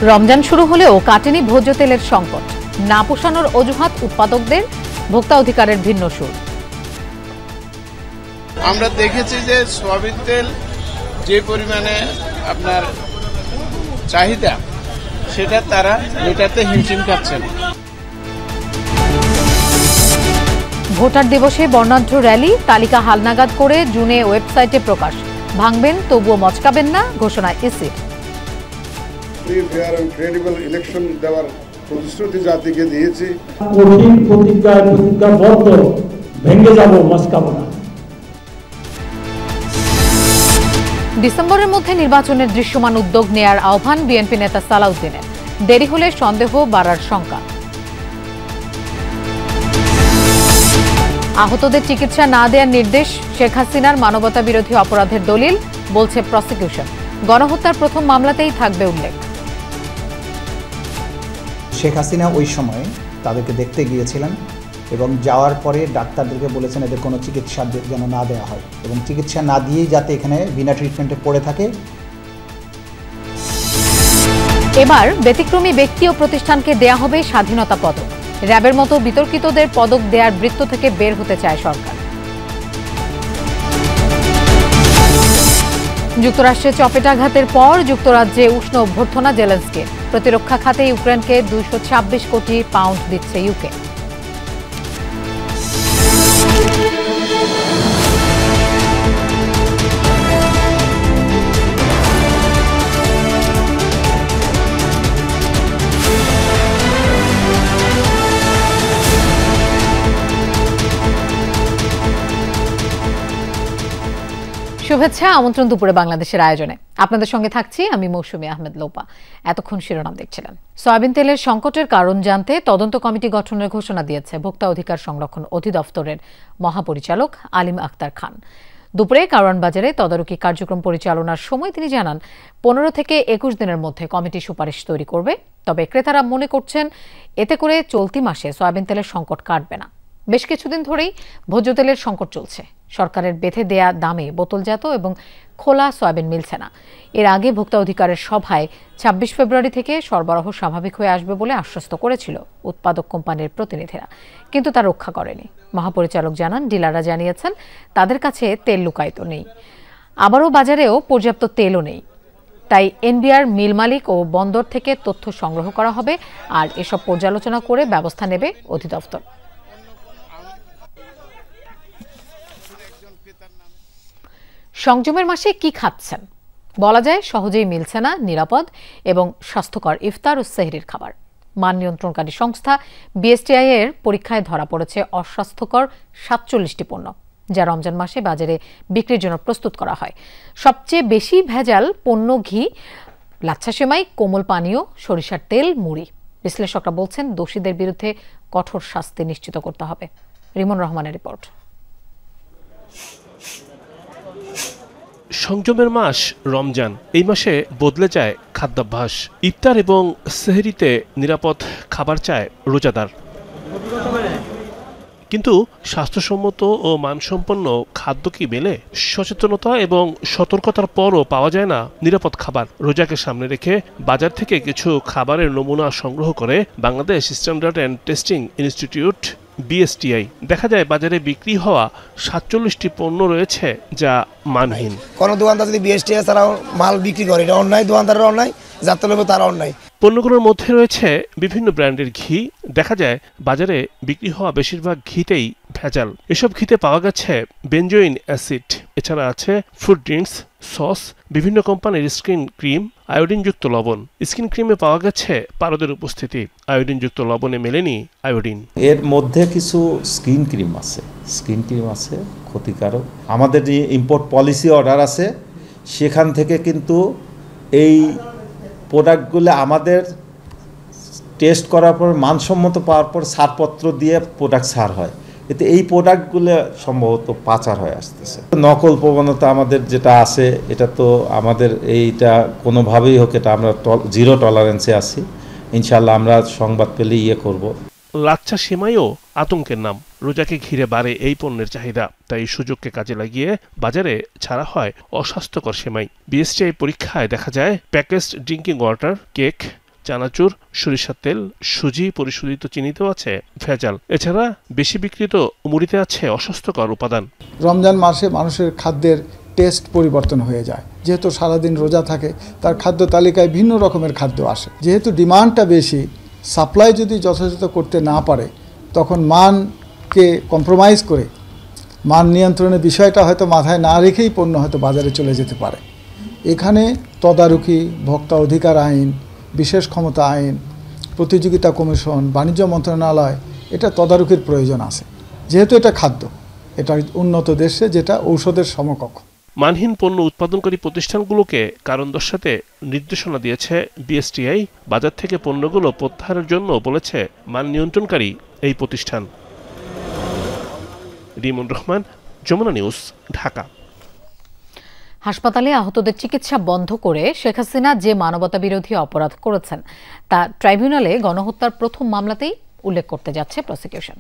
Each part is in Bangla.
রমজান শুরু হলেও কাটেনি ভোজ্য তেলের সংকট, না পোষানোর অজুহাত উৎপাদকদের, ভোক্তা অধিকারের ভিন্ন সুর। আমরা দেখেছি যে সয়াবিন তেল যে পরিমাণে আপনার চাহিদা সেটা তারা মেটাতে হিমশিম খাচ্ছেন। ভোটার দিবসে বর্ণাঢ্য র্যালি, তালিকা হালনাগাদ করে জুনে ওয়েবসাইটে প্রকাশ। ভাঙবেন তবুও মচকাবেন না, ঘোষণা ইসির। ইলেকশন দেওয়ার প্রতিশ্রুতি জাতিকে দিয়েছি। কঠিন প্রতিজ্ঞাবদ্ধ, ভেঙে যাব, মচকাবো না। ডিসেম্বরের মধ্যে নির্বাচনের দৃশ্যমান উদ্যোগ নেয়ার আহ্বান বিএনপি নেতা সালাউদ্দিনের। দেরি হলে সন্দেহ বাড়ার শঙ্কা। আহতদের চিকিৎসা না দেওয়ার নির্দেশ, শেখ হাসিনার মানবতা বিরোধী অপরাধের দলিল, বলছে প্রসিকিউশন। গণহত্যার প্রথম মামলাতেই থাকবে উল্লেখ। শেখ হাসিনা ওই সময় তাদেরকে দেখতে গিয়েছিলেন এবং যাওয়ার পরে ডাক্তারদেরকে বলেছেন এদের কোনো চিকিৎসা যেন না দেওয়া হয় এবং চিকিৎসা না দিয়েই যাতে এখানে বিনা ট্রিটমেন্টে পড়ে থাকে। এবার ব্যতিক্রমী ব্যক্তি ও প্রতিষ্ঠানকে দেয়া হবে স্বাধীনতা পদক। র্যাবের মতো বিতর্কিতদের পদক দেওয়ার বৃত্ত থেকে বের হতে চায় সরকার। যুক্তরাষ্ট্রে চপেটাঘাতের পর যুক্তরাজ্যে উষ্ণ অভ্যর্থনা জেলেনস্কির। প্রতিরক্ষা খাতে ইউক্রেনকে 226 কোটি পাউন্ড দিচ্ছে ইউকে। শুভেচ্ছা, আমন্ত্রণ দুপুরে বাংলাদেশের আয়োজনে। আপনাদের সঙ্গে থাকছি আমি মৌসুমী আহমেদ লোপা। এতক্ষণ শিরোনাম দেখছিলেন। সয়াবিন তেলের সংকটের কারণ জানতে তদন্ত কমিটি গঠনের ঘোষণা দিয়েছে ভোক্তা অধিকার সংরক্ষণ অধিদপ্তরের মহাপরিচালক আলিম আক্তার খান। দুপুরে কারওয়ান বাজারে তদারকি কার্যক্রম পরিচালনার সময় তিনি জানান 15 থেকে 21 দিনের মধ্যে কমিটি সুপারিশ তৈরি করবে। তবে ক্রেতারা মনে করছেন এতে করে চলতি মাসে সয়াবিন তেলের সংকট কাটবে না। বেশ কিছুদিন ধরেই ভোজ্য তেলের সংকট চলছে। সরকারের বেঁধে দেয়া দামে বোতলজাত এবং খোলা সয়াবিন মিলছে না। এর আগে ভোক্তা অধিকারের সভায় 26 ফেব্রুয়ারি থেকে সরবরাহ স্বাভাবিক হয়ে আসবে বলে আশ্বস্ত করেছিল উৎপাদক কোম্পানির প্রতিনিধিরা, কিন্তু তা রক্ষা করেনি। মহাপরিচালক জানান ডিলাররা জানিয়েছেন তাদের কাছে তেল লুকায়িত নেই, আবারও বাজারেও পর্যাপ্ত তেলও নেই। তাই এনবিআর মিল মালিক ও বন্দর থেকে তথ্য সংগ্রহ করা হবে আর এসব পর্যালোচনা করে ব্যবস্থা নেবে অধিদপ্তর। সংযমের মাসে কি খাচ্ছেন? বলা যায় সহজেই মিলছে না নিরাপদ এবং স্বাস্থ্যকর ইফতার ও সেহরির খাবার। মান নিয়ন্ত্রণকারী সংস্থা বিএসটিআই এর পরীক্ষায় ধরা পড়েছে অস্বাস্থ্যকর 47টি পণ্য, যা রমজান মাসে বাজারে বিক্রির জন্য প্রস্তুত করা হয়। সবচেয়ে বেশি ভেজাল পণ্য ঘি, লাচ্ছা সেমাই, কোমল পানীয়, সরিষার তেল, মুড়ি। বিশ্লেষকরা বলছেন দোষীদের বিরুদ্ধে কঠোর শাস্তি নিশ্চিত করতে হবে। রিমন রহমানের রিপোর্ট। সংযমের মাস রমজান। এই মাসে বদলে যায় খাদ্যাভ্যাস। ইফতার এবং সেহরিতে নিরাপদ খাবার চায় রোজাদার, কিন্তু স্বাস্থ্যসম্মত ও মানসম্পন্ন খাদ্য কি মেলে? সচেতনতা এবং সতর্কতার পরও পাওয়া যায় না নিরাপদ খাবার। রোজাকে সামনে রেখে বাজার থেকে কিছু খাবারের নমুনা সংগ্রহ করে Bangladesh standard and testing institute BSTI. দেখা যায় বাজারে বিক্রি হওয়া 47টি পণ্য রয়েছে যা মানহীন। কোন দোকানদার যদি বিএসটিআই ছাড়াও মাল বিক্রি করে, এটা অন্যায়, দোকানদারের অন্যায়, যাতে লোক তারা অন্যায়। পণ্যগুলোর মধ্যে রয়েছে বিভিন্ন ব্র্যান্ডের ঘি। দেখা যায় বাজারে বিক্রি হওয়া বেশিরভাগ ঘিতেই ভেজাল। এসব ঘিতে পাওয়া গেছে বেনজোইন অ্যাসিড, এছাড়া আছে ফ্রুট ড্রিঙ্কস, সস, বিভিন্ন কোম্পানির স্কিন ক্রিম, আয়োডিনযুক্ত লবণ। স্কিন ক্রিমে পাওয়া গেছে পারদের উপস্থিতি, আয়োডিনযুক্ত লবণে মেলেনি আয়োডিন। এর মধ্যে কিছু স্কিন ক্রিম আছে ক্ষতিকারক। আমাদের যে ইম্পোর্ট পলিসি অর্ডার আছে সেখান থেকে কিন্তু এই প্রোডাক্টগুলো আমাদের টেস্ট করার পর মানসম্মত পাওয়ার পর ছাড়পত্র দিয়ে প্রোডাক্ট ছাড় হয়, এতে এই প্রোডাক্টগুলো সম্ভবত পাচার হয়ে আসতেছে। নকল প্রবণতা আমাদের যেটা আছে, এটা তো আমাদের এইটা কোনোভাবেই হোক, এটা আমরা জিরো টলারেন্সে আছি। ইনশাল্লাহ আমরা সংবাদ পেলে করব। লাচ্ছা সেমাইও আতঙ্কের নাম। রোজাকে ঘিরে বাড়ে এই পণ্যের চাহিদা, তাই সুযোগকে কাজে লাগিয়ে বাজারে ছাড়া হয় অস্বাস্থ্যকর সেমাই। বিএসটিআই পরীক্ষায় দেখা যায় প্যাকেজড ড্রিঙ্কিং ওয়াটার, কেক, চানাচুর, সরিষার তেল, সুজি, পরিশোধিত চিনিতেও আছে ভেজাল। এছাড়া বেশি বিক্রিত মুড়িতে আছে অস্বাস্থ্যকর উপাদান। রমজান মাসে মানুষের খাদ্যের টেস্ট পরিবর্তন হয়ে যায়, যেহেতু সারাদিন রোজা থাকে তার খাদ্য তালিকায় ভিন্ন রকমের খাদ্য আসে। যেহেতু ডিমান্ডটা বেশি, সাপ্লাই যদি যথাযথ করতে না পারে তখন মানকে কম্প্রোমাইজ করে মান নিয়ন্ত্রণের বিষয়টা হয়তো মাথায় না রেখেই পণ্য হয়তো বাজারে চলে যেতে পারে। এখানে তদারকি, ভোক্তা অধিকার আইন, বিশেষ ক্ষমতা আইন, প্রতিযোগিতা কমিশন, বাণিজ্য মন্ত্রণালয়, এটা তদারকির প্রয়োজন আছে। যেহেতু এটা খাদ্য, এটা উন্নত দেশে যেটা ঔষধের সমকক্ষ। মানহীন পণ্য উৎপাদনকারী প্রতিষ্ঠানগুলোকে কারণ দর্শাতে নির্দেশনা দিয়েছে বিএসটিআই। বাজার থেকে পণ্যগুলো প্রত্যাহারের জন্য বলেছে মান নিয়ন্ত্রণকারী এই প্রতিষ্ঠান। রিমন রহমান, যমুনা নিউজ, ঢাকা। হাসপাতালে আহতদের চিকিৎসা বন্ধ করে শেখ হাসিনা যে মানবতাবিরোধী অপরাধ করেছেন তা ট্রাইব্যুনালে গণহত্যার প্রথম মামলাতেই উল্লেখ করতে যাচ্ছে প্রসিকিউশন।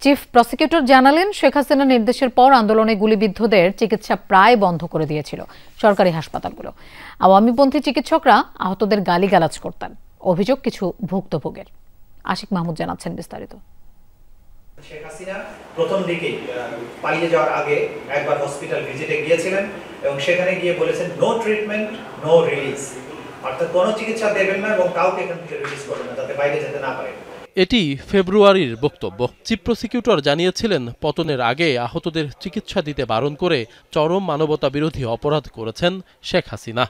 চিফ প্রসিকিউটর জানালেন, শেখ হাসিনার নির্দেশের পর আন্দোলনে গুলিবিদ্ধদের চিকিৎসা প্রায় বন্ধ করে দিয়েছিল সরকারি হাসপাতালগুলো। আওয়ামীপন্থী চিকিৎসকরা আহতদের গালিগালাজ করতেন, অভিযোগ কিছু ভুক্তভোগের। আশিক মাহমুদ জানাচ্ছেন বিস্তারিত। শেখ হাসিনা প্রথম দিকে পালিয়ে যাওয়ার আগে একবার হসপিটাল ভিজিটে গিয়েছিলেন এবং সেখানে গিয়ে বলেছেন নো ট্রিটমেন্ট, নো রিলিজ, অর্থাৎ কোনো চিকিৎসা দেবেন না এবং কাউকে এখান থেকে রিলিজ করবেন না, যাতে বাইরে যেতে না পারে। এটি ফেব্রুয়ারির বক্তব্য। চিফ প্রসিকিউটর জানিয়েছিলেন, পতনের আগে আহতদের চিকিৎসা দিতে বারণ করে চরম মানবতা বিরোধী অপরাধ করেছেন শেখ হাসিনা।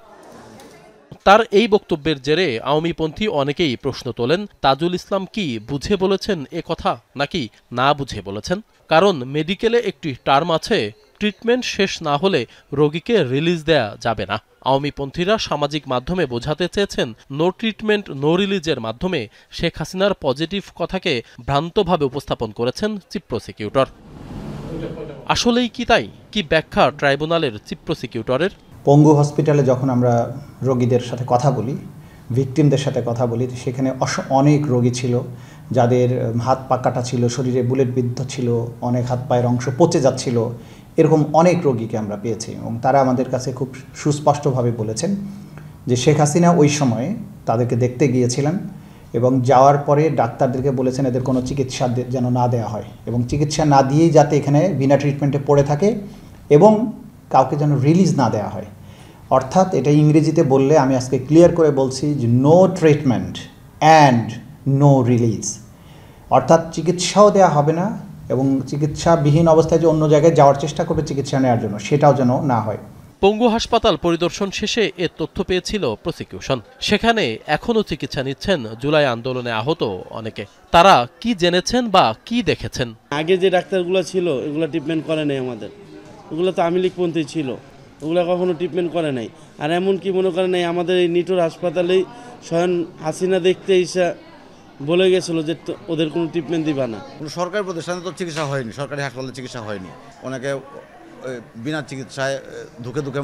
তার এই বক্তব্যের জেরে আওয়ামীপন্থী অনেকেই প্রশ্ন তোলেন, তাজুল ইসলাম কি বুঝে বলেছেন এ কথা নাকি না বুঝে বলেছেন? কারণ মেডিকেলে একটি টার্ম আছে, ট্রিটমেন্ট শেষ না হলে রোগীকে রিলিজ দেয়া যাবে না। আওয়ামীপন্থীরা সামাজিক মাধ্যমে বোঝাতে চেয়েছেন নো ট্রিটমেন্ট নো রিলিজের মাধ্যমে শেখ হাসিনার পজিটিভ কথাকে ভ্রান্তভাবে উপস্থাপন করেছেন চিফ প্রসিকিউটর। আসলেই কি তাই? কি ব্যাখ্যা ট্রাইব্যুনালের চিফ প্রসিকিউটরের? পঙ্গু হসপিটালে যখন আমরা রোগীদের সাথে কথা বলি, ভিকটিমদের সাথে কথা বলি, সেখানে অনেক রোগী ছিল যাদের হাত পা কাটা ছিল, শরীরে বুলেট বিদ্ধ ছিল, অনেক হাত পায়ের অংশ পচে যাচ্ছিল। এরকম অনেক রোগীকে আমরা পেয়েছি এবং তারা আমাদের কাছে খুব সুস্পষ্টভাবে বলেছেন যে শেখ হাসিনা ওই সময়ে তাদেরকে দেখতে গিয়েছিলেন এবং যাওয়ার পরে ডাক্তারদেরকে বলেছেন এদের কোনো চিকিৎসা যেন না দেওয়া হয় এবং চিকিৎসা না দিয়েই যাতে এখানে বিনা ট্রিটমেন্টে পড়ে থাকে এবং কাউকে যেন রিলিজ না দেওয়া হয়। অর্থাৎ এটা ইংরেজিতে বললে আমি আজকে ক্লিয়ার করে বলছি যে no treatment and no release, অর্থাৎ চিকিৎসাও দেওয়া হবে না এবং চিকিৎসাবিহীন অবস্থায় যে অন্য জায়গায় যাওয়ার চেষ্টা করবে চিকিৎসা নেওয়ার জন্য, সেটাও যেন না হয়। পঙ্গু হাসপাতাল পরিদর্শন শেষে এ তথ্য পেয়েছিল প্রসিকিউশন। সেখানে এখনও চিকিৎসা নিচ্ছেন জুলাই আন্দোলনে আহত অনেকে। তারা কি জেনেছেন বা কি দেখেছেন? আগে যে ডাক্তারগুলো ছিল এগুলো ট্রিটমেন্ট করে নাই আমাদের, ওগুলো তো আওয়ামী লীগপন্থী ছিল, ওগুলো কখনো ট্রিটমেন্ট করে নাই। আর এমন কি মনে করে নাই আমাদের এই নিটোর হাসপাতালেই স্বয়ং হাসিনা দেখতে এসে বলে গেছিল যে ওদের কোনো ট্রিটমেন্ট দিবা না। সরকারি প্রতিষ্ঠানে তো চিকিৎসা হয়নি, সরকারি হাসপাতালে চিকিৎসা হয়নি, অনেকে বিনা চিকিৎসায় ধুকে ধুকে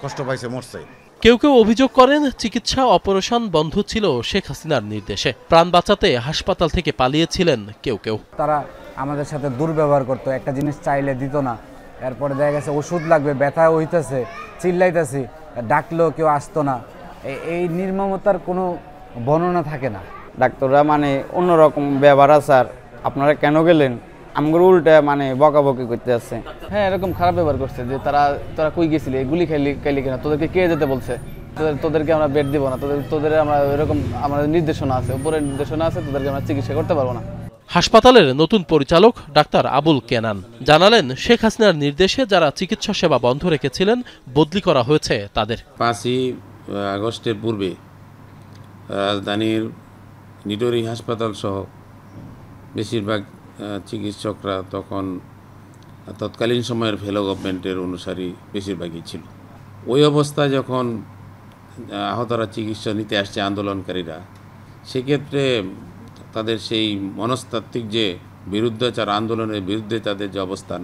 কষ্ট পাইছে, মরছে। কেউ কেউ অভিযোগ করেন চিকিৎসা অপারেশন বন্ধ ছিল শেখ হাসিনার নির্দেশে, প্রাণ বাঁচাতে হাসপাতাল থেকে পালিয়েছিলেন কেউ কেউ। তারা আমাদের সাথে দুর্ব্যবহার করতো, একটা জিনিস চাইলে দিত না, এরপরে দেখা গেছে ওষুধ লাগবে, ব্যথা হইতেছে, চিল্লাইতেছি, ডাকলেও কেউ আসতো না। এই নির্মমতার কোনো বর্ণনা থাকে না। ডাক্তাররা মানে অন্যরকম ব্যবহার আচার, আপনারা কেন গেলেন আমার উল্টা মানে বকাবকি করতে আসছে। হ্যাঁ, এরকম খারাপ ব্যবহার করছে যে তোরা কই গেছিলি, গুলি খাইলি কেনা, তোদেরকে কে যেতে বলছে, তোদেরকে আমরা বেড দিব না, তোদের আমরা এরকম আমাদের নির্দেশনা আছে, উপরে নির্দেশনা আছে, তোদেরকে আমরা চিকিৎসা করতে পারবো না। হাসপাতালের নতুন পরিচালক ডাক্তার আবুল কেনান জানালেন, শেখ হাসিনার নির্দেশে যারা চিকিৎসা সেবা বন্ধ রেখেছিলেন বদলি করা হয়েছে তাদের। 5ই আগস্টের পূর্বে রাজধানীর নিটোরি হাসপাতাল সহ বেশিরভাগ চিকিৎসকরা তখন তৎকালীন সময়ের ফেলো গভর্নমেন্টের অনুসারী বেশিরভাগই ছিল। ওই অবস্থায় যখন আহতরা চিকিৎসা নিতে আসছে আন্দোলনকারীরা, সেক্ষেত্রে তাদের সেই মনস্তাত্ত্বিক যে বিরুদ্ধাচার, আন্দোলনের বিরুদ্ধে তাদের যে অবস্থান,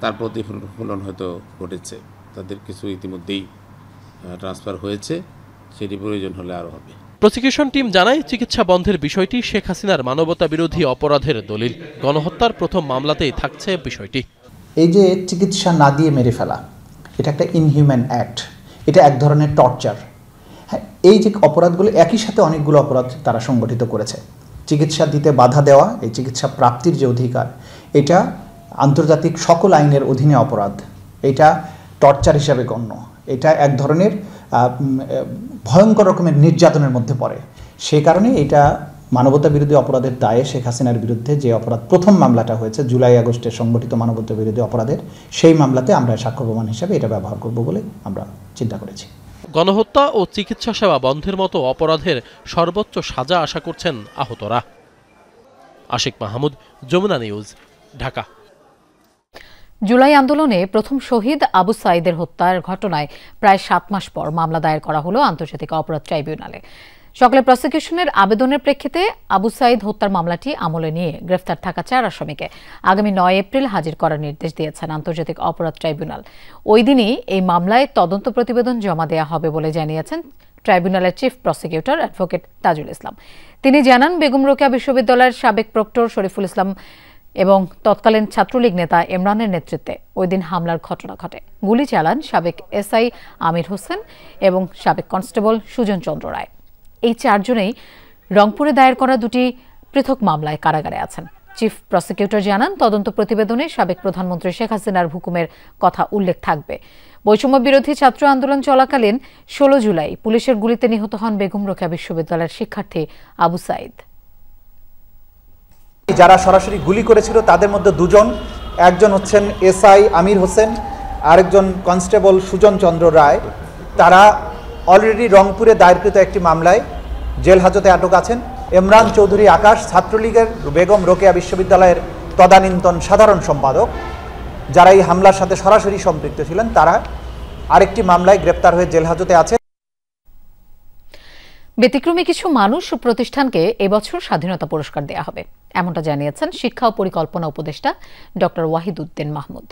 তার প্রতিফলন হয়তো ঘটেছে। তাদের কিছু ইতিমধ্যেই ট্রান্সফার হয়েছে, সেটি প্রয়োজন হলে আরও হবে। প্রসিকিউশন টিম জানায়, চিকিৎসা বন্ধের বিষয়টি শেখ হাসিনার মানবতা বিরোধী অপরাধের দলিল। গণহত্যার প্রথম মামলাতেই থাকছে বিষয়টি। এই যে চিকিৎসা না দিয়ে মেরে ফেলা, এটা একটা ইনহিউম্যান অ্যাক্ট, এটা এক ধরনের টর্চার। হ্যাঁ, এই যে অপরাধগুলো একই সাথে অনেকগুলো অপরাধ তারা সংগঠিত করেছে। চিকিৎসা দিতে বাধা দেওয়া, এই চিকিৎসা প্রাপ্তির যে অধিকার, এটা আন্তর্জাতিক সকল আইনের অধীনে অপরাধ। এটা টর্চার হিসাবে গণ্য। এটা এক ধরনের ভয়ঙ্কর রকমের নির্যাতনের মধ্যে পড়ে। সেই কারণে এটা মানবতা বিরোধী অপরাধের দায়ে শেখ হাসিনার বিরুদ্ধে যে অপরাধ প্রথম মামলাটা হয়েছে জুলাই আগস্টের সংগঠিত মানবতা বিরোধী অপরাধের, সেই মামলাতে আমরা সাক্ষ্য প্রমাণ হিসাবে এটা ব্যবহার করব বলে আমরা চিন্তা করেছি। গণহত্যা ও চিকিৎসা সেবা বন্ধের মতো অপরাধের সর্বোচ্চ সাজা আশা করছেন আহতরা। আশিক মাহমুদ, যমুনা নিউজ, ঢাকা। জুলাই আন্দোলনে প্রথম শহীদ আবু সাঈদের হত্যার ঘটনায় প্রায় 7 মাস পর মামলা দায়ের করা হলো আন্তর্জাতিক অপরাধ ট্রাইব্যুনালে। সকালে প্রসিকিউশনের আবেদনের প্রেক্ষিতে আবু সাঈদ হত্যার মামলাটি আমলে নিয়ে গ্রেফতার থাকা 4 আসামিকে আগামী 9 এপ্রিল হাজির করার নির্দেশ দিয়েছেন আন্তর্জাতিক অপরাধ ট্রাইব্যুনাল। ওই দিনই এই মামলায় তদন্ত প্রতিবেদন জমা দেওয়া হবে বলে জানিয়েছেন ট্রাইব্যুনালের chief prosecutor advocate Tajul Islam. তিনি জানান, বেগম রোকেয়া বিশ্ববিদ্যালয়ের সাবেক প্রক্টর শরীফুল ইসলাম এবং তৎকালীন ছাত্রলীগ নেতা ইমরানের নেতৃত্বে ওই দিন হামলার ঘটনা ঘটে। গুলি চালান সাবেক এসআই আমির হোসেন এবং সাবেক কনস্টেবল সুজন চন্দ্র রায়। এই 4 জনেই রংপুরে দায়ের করা 2টি পৃথক মামলায় কারাগারে আছেন। চিফ প্রসিকিউটর জানান, তদন্ত প্রতিবেদনে সাবেক প্রধানমন্ত্রী শেখ হাসিনার হুকুমের কথা উল্লেখ থাকবে। বৈষম্য বিরোধী ছাত্র আন্দোলন চলাকালীন 16 জুলাই পুলিশের গুলিতে নিহত হন বেগম রোকেয়া বিশ্ববিদ্যালয়ের শিক্ষার্থী আবু সাঈদ। যারা সরাসরি গুলি করেছিল তাদের মধ্যে 2 জন, একজন হচ্ছেন এসআই আমির হোসেন, আরেকজন কনস্টেবল সুজন চন্দ্র রায়। তারা অলরেডি রংপুরে দায়েরকৃত একটি মামলায় জেল হাজতে আটক আছেন। ইমরান চৌধুরী আকাশ ছাত্রলীগের বেগম রোকেয়া বিশ্ববিদ্যালয়ের তদানীন্তন সাধারণ সম্পাদক, যারা এই হামলার সাথে সরাসরি সম্পৃক্ত ছিলেন, তারা আরেকটি মামলায় গ্রেপ্তার হয়ে জেল হাজতে আছে। ব্যতিক্রমী কিছু মানুষ ও প্রতিষ্ঠানকে এবছর স্বাধীনতা পুরস্কার দেয়া হবে, এমনটা জানিয়েছেন শিক্ষা ও পরিকল্পনা উপদেষ্টা ডক্টর ওয়াহিদ উদ্দিন মাহমুদ।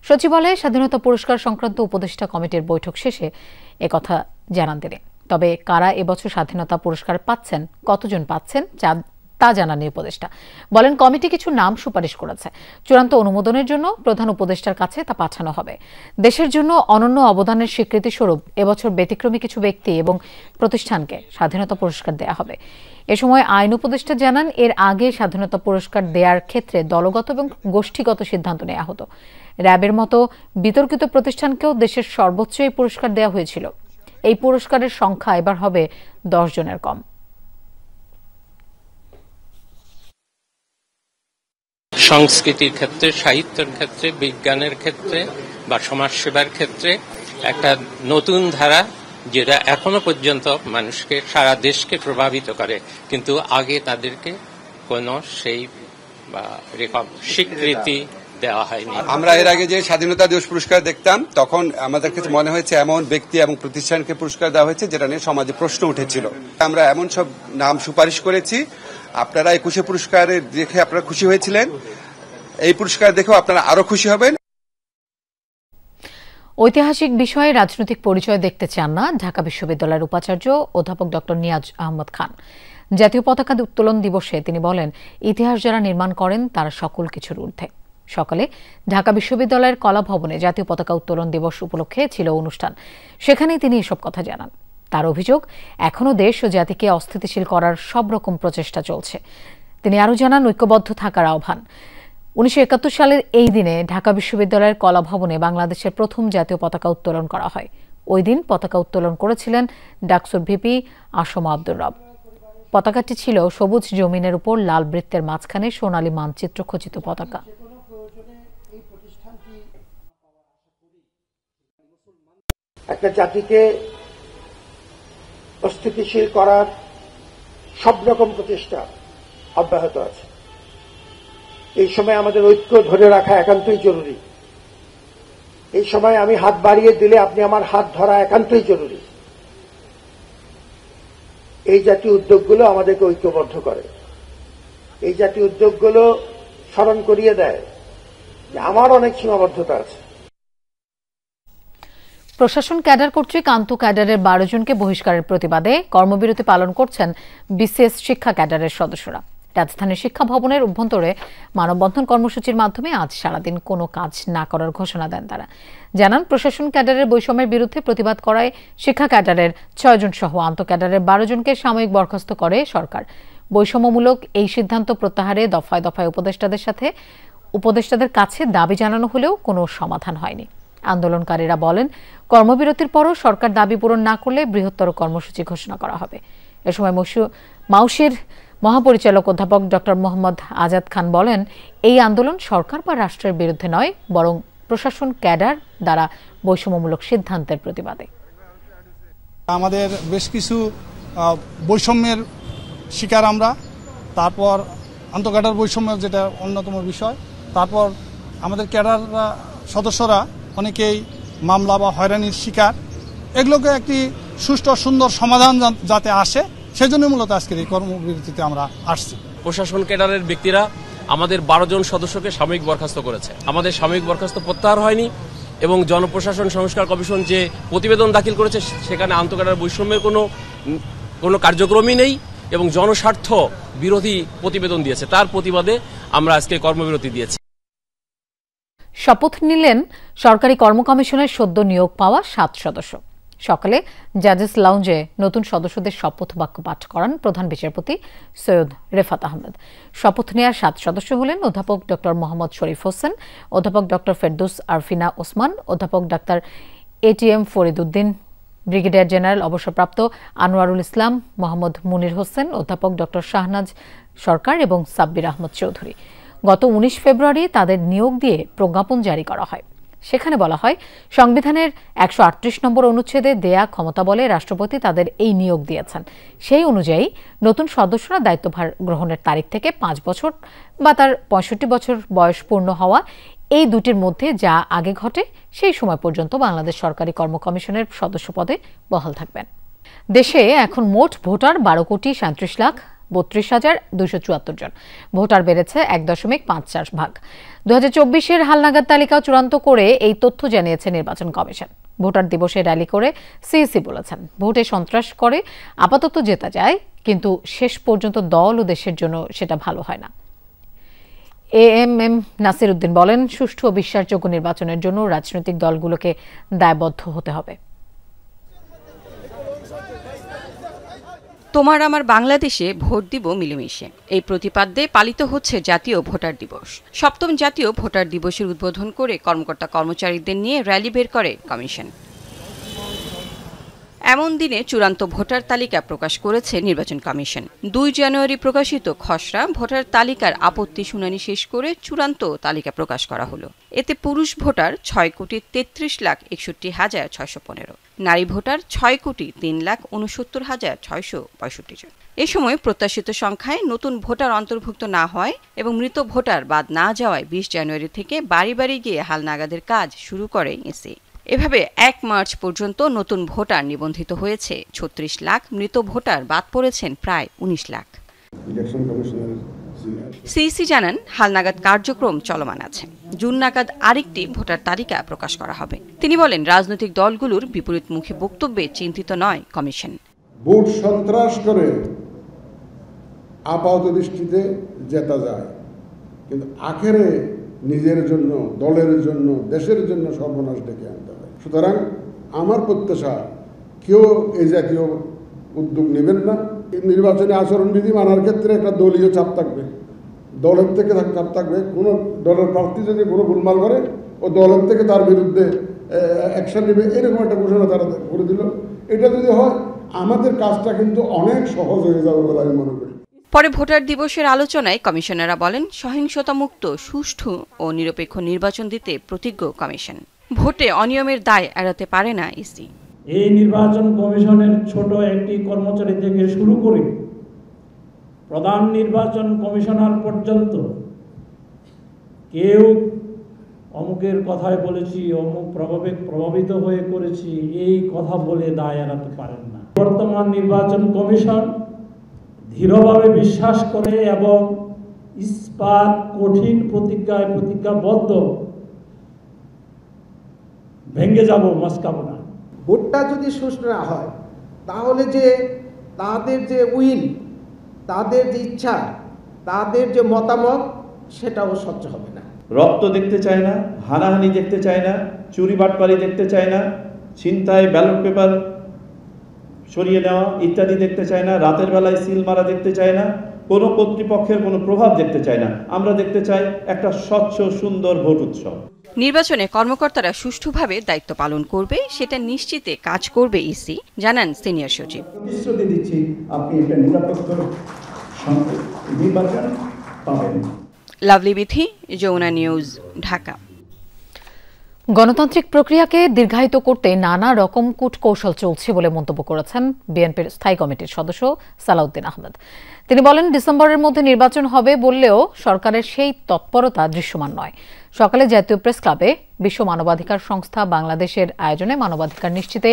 সচিবালয়ে স্বাধীনতা পুরস্কার সংক্রান্ত উপদেষ্টা কমিটির বৈঠক শেষে একথা জানান তিনি। তবে কারা এবছর স্বাধীনতা পুরস্কার পাচ্ছেন, কতজন পাচ্ছেন তা জানাননি উপদেষ্টা। বলেন, কমিটি কিছু নাম সুপারিশ করেছে, চূড়ান্ত অনুমোদনের জন্য প্রধান উপদেষ্টার কাছে তা পাঠানো হবে। দেশের জন্য অনন্য অবদানের স্বীকৃতি স্বরূপ এবছর ব্যতিক্রমী কিছু ব্যক্তি এবং প্রতিষ্ঠানকে স্বাধীনতা পুরস্কার দেয়া হবে। এ সময় আইন উপদেষ্টা জানান, এর আগে স্বাধীনতা পুরস্কার দেওয়ার ক্ষেত্রে দলগত এবং গোষ্ঠীগত সিদ্ধান্ত নেওয়া হতো। র্যাবের মতো বিতর্কিত প্রতিষ্ঠানকেও দেশের সর্বোচ্চ এই পুরস্কার দেওয়া হয়েছিল। এই পুরস্কারের সংখ্যা এবার হবে 10 জনের কম। সংস্কৃতির ক্ষেত্রে, সাহিত্যের ক্ষেত্রে, বিজ্ঞানের ক্ষেত্রে বা সমাজসেবার ক্ষেত্রে একটা নতুন ধারা, যেটা এখনো পর্যন্ত মানুষকে, সারা দেশকে প্রভাবিত করে, কিন্তু আগে তাদেরকে কোনো সেই বা স্বীকৃতি দেওয়া হয়নি। আমরা এর আগে যে স্বাধীনতা দিবস পুরস্কার দেখতাম, তখন আমাদের কাছে মনে হয়েছে এমন ব্যক্তি এবং প্রতিষ্ঠানকে পুরস্কার দেওয়া হয়েছে যেটা নিয়ে সমাজে প্রশ্ন উঠেছিল। আমরা এমন সব নাম সুপারিশ করেছি। আপনারা 21 পুরস্কারে দেখে আপনারা খুশি হয়েছিলেন, এই পুরস্কার দেখেও আপনারা আরো খুশি হবেন। ঐতিহাসিক বিষয়ে রাজনৈতিক পরিচয় দেখতে চান না ঢাকা বিশ্ববিদ্যালয়ের উপাচার্য অধ্যাপক ডক্টর নিয়াজ আহমদ খান। জাতীয় পতাকা উত্তোলন দিবসে তিনি বলেন, ইতিহাস যারা নির্মাণ করেন তারা সকল কিছুর ঊর্ধ্বে। সকালে ঢাকা বিশ্ববিদ্যালয়ের কলা ভবনে জাতীয় পতাকা উত্তোলন দিবস উপলক্ষে ছিল অনুষ্ঠান, সেখানেই তিনি এসব কথা জানান। তার অভিযোগ, এখনও দেশ ও জাতিকে অস্থিতিশীল করার সব রকম প্রচেষ্টা চলছে। তিনি আরও জানান, ঐক্যবদ্ধ থাকার আহ্বান। 1971 সালের এই দিনে ঢাকা বিশ্ববিদ্যালয়ের কলা ভবনে বাংলাদেশের প্রথম জাতীয় পতাকা উত্তোলন করা হয়। ওই দিন পতাকা উত্তোলন করেছিলেন ডাকসুর ভিপি আসমা আব্দুর রব। পতাকাটি ছিল সবুজ জমিনের উপর লাল বৃত্তের মাঝখানে সোনালী মানচিত্র খচিত পতাকা। একটা জাতিকে অস্থিতিশীল করার সব রকম প্রচেষ্টা অব্যাহত আছে। এই সময় আমাদের ঐক্য ধরে রাখা একান্তই জরুরি। এই সময় আমি হাত বাড়িয়ে দিলে আপনি আমার হাত ধরা একান্তই জরুরি। এই জাতীয় উদ্যোগগুলো আমাদেরকে ঐক্যবদ্ধ করে। এই জাতীয় উদ্যোগগুলো স্মরণ করিয়ে দেয় যে আমার অনেক সীমাবদ্ধতা আছে। প্রশাসন ক্যাডার কর্তৃক আন্ত ক্যাডারের 12 জনকে বহিষ্কারের প্রতিবাদে কর্মবিরতি পালন করছেন বিসিএস শিক্ষা ক্যাডারের সদস্যরা। রাজধানীর শিক্ষা ভবনের অভ্যন্তরে মানববন্ধন কর্মসূচির মাধ্যমে আজ সারাদিন কোনো কাজ না করার ঘোষণা দেন তারা। জানান, প্রশাসন ক্যাডারের বৈষম্যের বিরুদ্ধে প্রতিবাদ করায় শিক্ষা ক্যাডারের 6 জন সহ আন্তঃ ক্যাডারের 12 জনকে সাময়িক বরখাস্ত করে সরকার। বৈষম্যমূলক এই সিদ্ধান্ত প্রত্যাহারে দফায় দফায় উপদেষ্টাদের কাছে দাবি জানানো হলেও কোনো সমাধান হয়নি। আন্দোলনকারীরা বলেন, কর্মবিরতির পরও সরকার দাবি পূরণ না করলে বৃহত্তর কর্মসূচি ঘোষণা করা হবে। এ সময় মাউশির মহাপরিচালক অধ্যাপক ডক্টর মোহাম্মদ আজাদ খান বলেন, এই আন্দোলন সরকার বা রাষ্ট্রের বিরুদ্ধে নয়, বরং প্রশাসন ক্যাডার দ্বারা বৈষম্যমূলক সিদ্ধান্তের প্রতিবাদে। আমাদের বেশ কিছু বৈষম্যের শিকার আমরা, তারপর আন্তঃক্যাডার বৈষম্য যেটা অন্যতম বিষয়, তারপর আমাদের ক্যাডার সদস্যরা অনেকেই মামলা বা হয়রানির শিকার। এগুলোকে একটি সুষ্ঠু সুন্দর সমাধান যাতে আসে, সেজন্য মূলত আজকের এই কর্মবিরতিতে আমরা আসছি। প্রশাসন ক্যাডারের ব্যক্তিরা আমাদের 12 জন সদস্যকে সাময়িক বরখাস্ত করেছে। আমাদের সাময়িক বরখাস্ত প্রত্যাহার হয়নি এবং জনপ্রশাসন সংস্কার কমিশন যে প্রতিবেদন দাখিল করেছে সেখানে আন্তঃক্যাডার বৈষম্যের কোনো কার্যক্রমই নেই এবং জনস্বার্থ বিরোধী প্রতিবেদন দিয়েছে। তার প্রতিবাদে আমরা আজকে কর্মবিরতি দিয়েছি। শপথ নিলেন সরকারি কর্ম কমিশনের সদ্য নিয়োগ পাওয়া 7 সদস্য। সকালে জাজেস লাউঞ্জে নতুন সদস্যদের শপথ বাক্য পাঠ করান প্রধান বিচারপতি সৈয়দ রেফাত আহমেদ। শপথ নেওয়া 7 সদস্য হলেন অধ্যাপক ডক্টর মোহাম্মদ শরীফ হোসেন, অধ্যাপক ডক্টর ফেরদৌস আরফিনা ওসমান, অধ্যাপক doctor ATM Farid Uddin, brigadier general অবসরপ্রাপ্ত আনোয়ারুল ইসলাম, মোহাম্মদ মুনির হোসেন, অধ্যাপক ডক্টর শাহনাজ সরকার এবং সাব্বির আহমদ চৌধুরী। গত 19 ফেব্রুয়ারি তাদের নিয়োগ দিয়ে প্রজ্ঞাপন জারি করা হয়। সেখানে বলা হয়, সংবিধানের 138 নম্বর অনুচ্ছেদে দেয়া ক্ষমতা বলে রাষ্ট্রপতি তাদের এই নিয়োগ দিয়েছেন। সেই অনুযায়ী নতুন সদস্যরা দায়িত্বভার গ্রহণের তারিখ থেকে 5 বছর বা তার 65 বছর বয়স পূর্ণ হওয়া, এই দুটির মধ্যে যা আগে ঘটে সেই সময় পর্যন্ত বাংলাদেশ সরকারি কর্ম কমিশনের সদস্য পদে বহাল থাকবেন। দেশে এখন মোট ভোটার 12,37,3274 জন। ভোটার বেড়েছে 1.54 ভাগ। 2024-এর হালনাগাদ তালিকা চূড়ান্ত করে এই তথ্য জানিয়েছে নির্বাচন কমিশন। ভোটার দিবসে র্যালি করে সিইসি বলেছেন, ভোটে সন্ত্রাস করে আপাতত জেতা যায়, কিন্তু শেষ পর্যন্ত দল ও দেশের জন্য সেটা ভালো হয় না। AMM নাসির উদ্দিন বলেন, সুষ্ঠু ও বিশ্বাসযোগ্য নির্বাচনের জন্য রাজনৈতিক দলগুলোকে দায়বদ্ধ হতে হবে। তোমার আমার বাংলাদেশে ভোট দিব মিলেমিশে, এই প্রতিপাদ্যে পালিত হচ্ছে জাতীয় ভোটার দিবস। 7ম জাতীয় ভোটার দিবসের উদ্বোধন করে কর্মকর্তা কর্মচারীদের নিয়ে র্যালি বের করে কমিশন। এমন দিনে চূড়ান্ত ভোটার তালিকা প্রকাশ করেছে নির্বাচন কমিশন। 2 জানুয়ারি প্রকাশিত খসড়া ভোটার তালিকার আপত্তি শুনানি শেষ করে চূড়ান্ত তালিকা প্রকাশ করা হলো। এতে পুরুষ ভোটার 6,33,61,615, নারী ভোটার 6,03,69,665 জন। এ সময় প্রত্যাশিত সংখ্যায় নতুন ভোটার অন্তর্ভুক্ত না হয় এবং মৃত ভোটার বাদ না যাওয়ায় 20 জানুয়ারি থেকে বাড়ি বাড়ি গিয়ে হালনাগাদের কাজ শুরু করে ইসি। এভাবে 1 মার্চ পর্যন্ত নতুন ভোটার নিবন্ধিত হয়েছে 36 লাখ, মৃত ভোটার বাদ পড়েছেন প্রায় 19 লাখ। সিইসি জানান, হালনাগাদ কার্যক্রম চলমান আছে। জুন নাগাদ আরেকটি ভোটার তালিকা প্রকাশ করা হবে। তিনি বলেন, রাজনৈতিক দলগুলোর বিপরীতমুখী বক্তব্যে চিন্তিত নয় কমিশন। ভোট সন্ত্রাস করে আপাত দৃষ্টিতে জেতা যায়, কিন্তু আখেরে নিজের জন্য, দলের জন্য, দেশের জন্য সর্বনাশ ডেকে আনতে হয়। সুতরাং আমার প্রত্যাশা, কেউ এই জাতীয় উদ্যোগ নেবেন না। নির্বাচনী আচরণবিধি মানার ক্ষেত্রে একটা দলীয় চাপ থাকবে, দলের থেকে চাপ থাকবে। কোনো দলের প্রার্থী যদি কোনো গোলমাল করে, ও দলের থেকে তার বিরুদ্ধে অ্যাকশন নেবে, এরকম একটা ঘোষণা তারা করে দিল। এটা যদি হয়, আমাদের কাজটা কিন্তু অনেক সহজ হয়ে যাবে বলে আমি মনে করি। পরে ভোটার দিবসের আলোচনায় কমিশনাররা বলেন, সহিংসতামুক্ত, সুষ্ঠু ও নিরপেক্ষ নির্বাচন দিতে প্রতিজ্ঞ কমিশন। ভোটে অনিয়মের দায় এড়াতে পারে না ইসি। এই নির্বাচন কমিশনের ছোট একটি কর্মচারী থেকে শুরু করে প্রধান নির্বাচন কমিশনার পর্যন্ত কেউ অমুকের কথায় বলেছি, অমুক প্রভাবিত হয়ে করেছি, এই কথা বলে দায় এড়াতে পারেন না। বর্তমান নির্বাচন কমিশন দৃঢ়ভাবে বিশ্বাস করে এবং ইস্পাত কঠিন প্রতিজ্ঞাবদ্ধ, ভেঙে যাব মস্কাবো না। ভোটটা যদি সুষ্ঠু না হয়, তাহলে যে তাদের যে উইল, তাদের যে ইচ্ছা, তাদের যে মতামত সেটাও স্বচ্ছ হবে না। রক্ত দেখতে চায় না, হানাহানি দেখতে চায় না, চুরি বাটপারি দেখতে চায় না, ছিনতাই, ব্যালট পেপার সরিয়ে নেওয়া ইত্যাদি দেখতে চায় না, রাতের বেলায় সিল মারা দেখতে চায় না, কোনো কর্তৃপক্ষের কোনো প্রভাব দেখতে চায় না। আমরা দেখতে চাই একটা স্বচ্ছ সুন্দর ভোট উৎসব। নির্বাচনে কর্মকর্তারা সুষ্ঠুভাবে দায়িত্ব পালন করবে সেটা নিশ্চিতে কাজ করবে ইসি, জানান সিনিয়র সচিব। প্রতিশ্রুতি দিচ্ছি আপনি একটা নিরপেক্ষ নির্বাচন পাবেন। লাভলি বিথি, যমুনা নিউজ, ঢাকা। গণতান্ত্রিক প্রক্রিয়াকে দীর্ঘায়িত করতে নানা রকম কূটকৌশল চলছে বলে মন্তব্য করেছেন বিএনপির স্থায়ী কমিটির সদস্য সালাউদ্দিন আহমেদ। তিনি বলেন, ডিসেম্বরের মধ্যে নির্বাচন হবে বললেও সরকারের সেই তৎপরতা দৃশ্যমান নয়। সকালে জাতীয় প্রেস ক্লাবে বিশ্ব মানবাধিকার সংস্থা বাংলাদেশের আয়োজনে মানবাধিকার নিশ্চিতে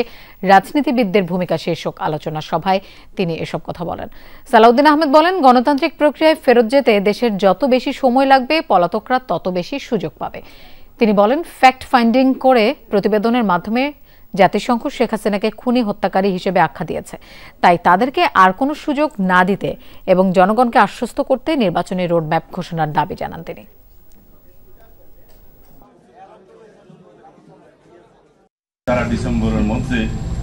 রাজনীতিবিদদের ভূমিকা শীর্ষক আলোচনা সভায় তিনি এসব কথা বলেন। সালাউদ্দিন আহমেদ বলেন, গণতান্ত্রিক প্রক্রিয়ায় ফেরত যেতে দেশের যত বেশি সময় লাগবে পলাতকরা তত বেশি সুযোগ পাবে। তিনি বলেন, ফ্যাক্ট ফাইন্ডিং করে প্রতিবেদনের মাধ্যমে জাতিসংঘ শেখ হাসিনাকে খুনি হত্যাকারী হিসেবে আখ্যা দিয়েছে, তাই তাদেরকে আর কোনো সুযোগ না দিতে এবং জনগণকে আশ্বস্ত করতে নির্বাচনী রোডম্যাপ ঘোষণার দাবি জানান তিনি। তারা ডিসেম্বরের মধ্যে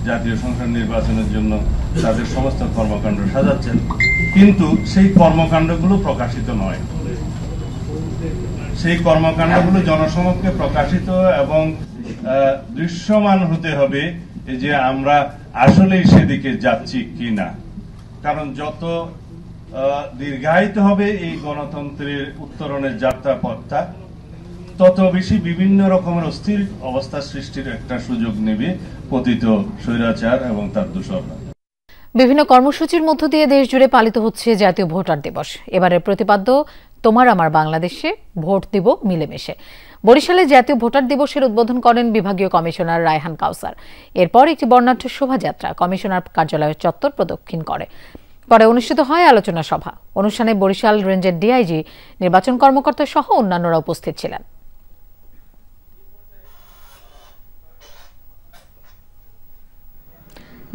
জাতীয় সংসদ নির্বাচনের জন্য তাদের সমস্ত কর্মকাণ্ড সাজাচ্ছেন, কিন্তু সেই কর্মকাণ্ডগুলো প্রকাশিত নয়। সেই কর্মকাণ্ডগুলো জনসমক্ষে প্রকাশিত এবং দৃশ্যমান হতে হবে যে আমরা আসলেই সেদিকে যাচ্ছি কিনা। কারণ যত দীর্ঘায়িত হবে এই গণতন্ত্রের উত্তরণের যাত্রাপথটা, তত বেশি বিভিন্ন রকমের অস্থির অবস্থা সৃষ্টির একটা সুযোগ নেবে পতিত স্বৈরাচার এবং তার দোসররা। বিভিন্ন কর্মসূচির মধ্য দিয়ে দেশ জুড়ে পালিত হচ্ছে জাতীয় ভোটার দিবস। এবারের প্রতিপাদ্য তোমার আমার বাংলাদেশে, ভোট দিব মিলেমিশে। বরিশালে জাতীয় ভোটার দিবসের উদ্বোধন করেন বিভাগীয় কমিশনার রায়হান কাউসার। এরপর একটি বর্ণাঢ্য শোভাযাত্রা কমিশনার কার্যালয়ের চত্বর প্রদক্ষিণ করে। পরে অনুষ্ঠিত হয় আলোচনা সভা। অনুষ্ঠানে বরিশাল রেঞ্জের ডিআইজি, নির্বাচন কর্মকর্তা সহ অন্যান্যরা উপস্থিত ছিলেন।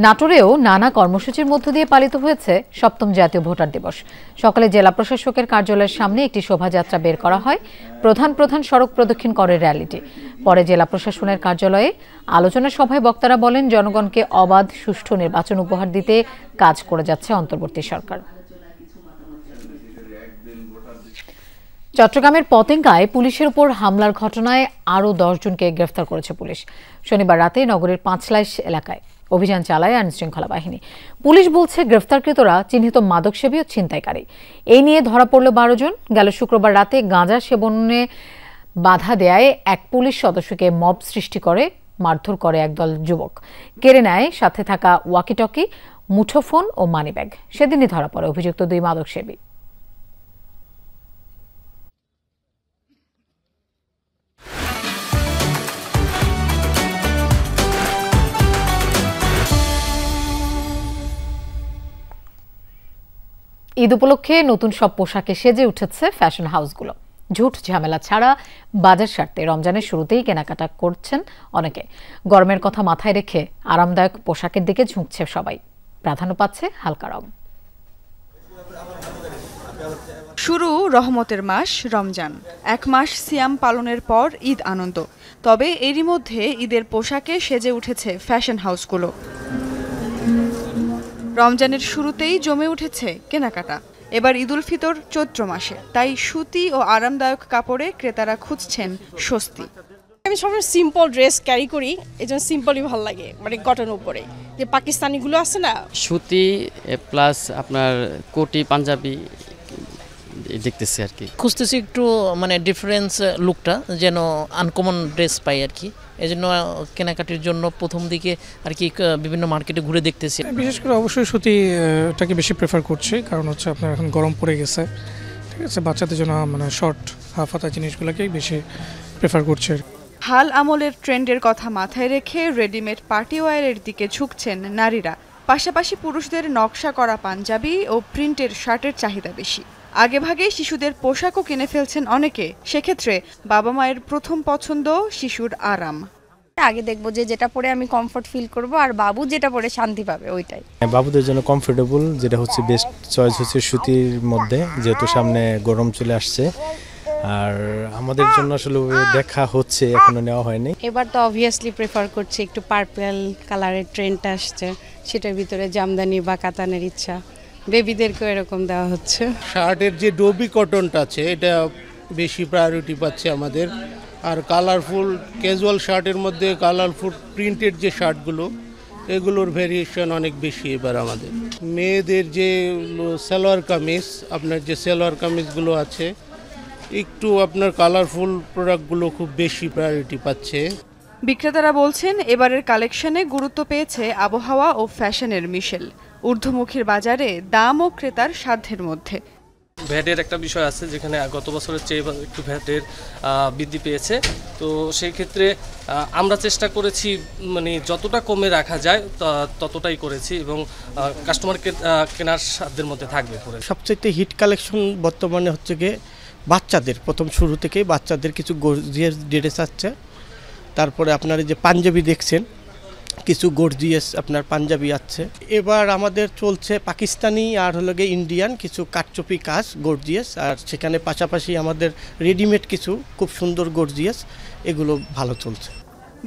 নাটোরেও নানা কর্মসূচির মধ্য দিয়ে পালিত হয়েছে সপ্তম জাতীয় ভোটার দিবস। সকালে জেলা প্রশাসকের কার্যালয়ের সামনে একটি শোভাযাত্রা বের করা হয়। প্রধান প্রধান সড়ক প্রদক্ষিণ করে র্যালিটি। পরে জেলা প্রশাসনের কার্যালয়ে আলোচনা সভায় বক্তারা বলেন, জনগণকে অবাধ সুষ্ঠু নির্বাচন উপহার দিতে কাজ করে যাচ্ছে অন্তর্বর্তী সরকার। চট্টগ্রামের পতেঙ্গায় পুলিশের উপর হামলার ঘটনায় আরও 10 জনকে গ্রেফতার করেছে পুলিশ। শনিবার রাতে নগরীর পাঁচলাইশ এলাকায় অভিযান চালায় আইনশৃঙ্খলা বাহিনী। পুলিশ বলছে, গ্রেফতারকৃতরা চিহ্নিত মাদকসেবী ও ছিনতাইকারী। এই নিয়ে ধরা পড়ল 12 জন। গেল শুক্রবার রাতে গাঁজা সেবনে বাধা দেয় এক পুলিশ সদস্যকে মব সৃষ্টি করে মারধর করে একদল যুবক। কেড়ে নেয় সাথে থাকা ওয়াকিটকি, মুঠোফোন ও মানিব্যাগ। সেদিনই ধরা পড়ে অভিযুক্ত 2 মাদকসেবী। ঈদ উপলক্ষে নতুন সব পোশাকে সেজে উঠেছে ফ্যাশন হাউসগুলো। ঝুট ঝামেলা ছাড়া বাজার সারতে রমজানের শুরুতেই কেনাকাটা করছেন অনেকে। গরমের কথা মাথায় রেখে আরামদায়ক পোশাকের দিকে ঝুঁকছে সবাই। প্রাধান্য পাচ্ছে হালকা রং। শুরু রহমতের মাস রমজান। 1 মাস সিয়াম পালনের পর ঈদ আনন্দ। তবে এরই মধ্যে ঈদের পোশাকে সেজে উঠেছে ফ্যাশন হাউসগুলো। রমজানের শুরুতেই জমে উঠেছে কেনাকাটা। এবার ঈদুল ফিতর চৈত্র মাসে, তাই সুতি ও আরামদায়ক কাপড়ে ক্রেতারা খুঁজছেন স্বস্তি। আমি সবসময় সিম্পল ড্রেস ক্যারি করি, এই জন্য সিম্পলই ভালো লাগে, মানে কটন উপরে। যে পাকিস্তানিগুলো আছে না, সুতি প্লাস আপনার কোটি পাঞ্জাবি দেখতেছি আর কি। খুঁজতেছি একটু মানে ডিফারেন্স লুকটা, যেন আনকমন ড্রেস পাই আর কি। এই জন্য কেনাকাটির জন্য প্রথম দিকে আর কি বিভিন্ন মার্কেটে ঘুরে দেখতেছি। বিশেষ করে অবশ্যই সুতিটাকে বেশি প্রেফার করছি, কারণ হচ্ছে আপনার এখন গরম পড়ে গেছে, ঠিক আছে। বাচ্চাদের জন্য মানে শর্ট হাফ হাতা জিনিসগুলোকেই বেশি প্রেফার করছে। হাল আমলের ট্রেন্ডের কথা মাথায় রেখে রেডিমেড পার্টি ওয়্যারের দিকে ঝুঁকছেন নারীরা। পাশাপাশি পুরুষদের নকশা করা পাঞ্জাবি ও প্রিন্টের শার্টের চাহিদা বেশি। আগেভাগে শিশুদের পোশাকও কিনে ফেলছেন অনেকে। সেক্ষেত্রে বাবা মায়ের প্রথম পছন্দ শিশুর আরাম। ব্যাপারটা আগে দেখবো যে যেটা পরে আমি কমফর্ট ফিল করব আর বাবু যেটা পরে শান্তি পাবে ওইটাই। বাবুদের জন্য কমফোর্টেবল যেটা হচ্ছে বেস্ট চয়েস হচ্ছে সুতির মধ্যে, যেহেতু সামনে গরম চলে আসছে। আর আমাদের জন্য আসলে দেখা হচ্ছে, এখনো নেওয়া হয়নি। এবার তো অবভিয়াসলি প্রেফার করছি একটু পার্পল কালারের ট্রেন্ডটা আসছে, সেটার ভিতরে জামদানি বা কাতানের ইচ্ছা, বেবিদেরকেও এরকম দেওয়া হচ্ছে। শার্টের যে ডোবি কটনটা আছে এটা বেশি প্রায়োরিটি পাচ্ছে আমাদের। আর কালারফুল ক্যাজুয়াল শার্টের মধ্যে কালারফুল প্রিন্টেড যে শার্টগুলো এগুলোর ভেরিয়েশন অনেক বেশি এবার আমাদের। মেয়েদের যে সালোয়ার কামিজ, আপনার যে সালোয়ার কামিজগুলো আছে একটু আপনার কালারফুল প্রোডাক্টগুলো খুব বেশি প্রায়োরিটি পাচ্ছে। বিক্রেতারা বলছেন এবারের কালেকশনে গুরুত্ব পেয়েছে আবহাওয়া ও ফ্যাশনের মিশেল। ঊর্ধ্বমুখীর বাজারে দাম ও ক্রেতার সাধ্যের মধ্যে। ভ্যাটের একটা বিষয় আছে, যেখানে গত বছরের চেয়ে একটু ভ্যাটের বৃদ্ধি পেয়েছে। তো সেই ক্ষেত্রে আমরা চেষ্টা করেছি মানে যতটা কমে রাখা যায় ততটাই করেছি, এবং কাস্টমার কেনার সাধ্যের মধ্যে থাকবে। সবচেয়ে হিট কালেকশন বর্তমানে হচ্ছে গিয়ে বাচ্চাদের, প্রথম শুরু থেকেই বাচ্চাদের কিছু গর্জিয়াস ড্রেস আছে। তারপরে আপনার যে পাঞ্জাবি দেখছেন, কিছু গর্জিয়াস আপনার পাঞ্জাবি আছে। এবার আমাদের চলছে পাকিস্তানি আর হলো গিয়ে ইন্ডিয়ান কিছু কাটচুপি কাজ গর্জিয়াস, আর সেখানে পাশাপাশি আমাদের রেডিমেড কিছু খুব সুন্দর গর্জিয়াস, এগুলো ভালো চলছে।